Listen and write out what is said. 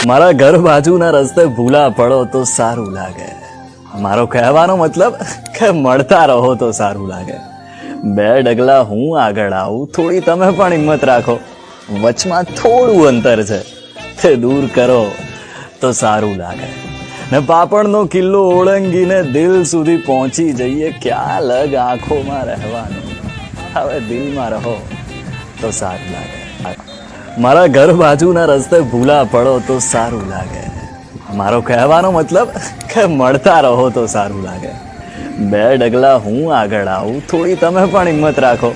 મારા ઘર બાજુના રસ્તે ભૂલા પડો તો સારું લાગે. મારો કહેવાનો મતલબ કે મળતા રહો તો સારું લાગે. બે ડગલા હું આગળ આવું, થોડી તમે પણ હિંમત રાખો. વચમાં થોડું અંતર છે, તે દૂર કરો તો સારું લાગે. ને પાપડનો કિલ્લો ઓળંગીને દિલ સુધી પહોંચી જઈએ. ક્યાં લગ આંખોમાં રહેવાનું, હવે દિલમાં રહો તો સારું લાગે. મારા ઘર બાજુના રસ્તે ભૂલા પડો તો સારું લાગે. મારો કહેવાનો મતલબ કે મળતા રહો તો સારું લાગે. બે ડગલા હું આગળ આવું, થોડી તમે પણ હિંમત રાખો.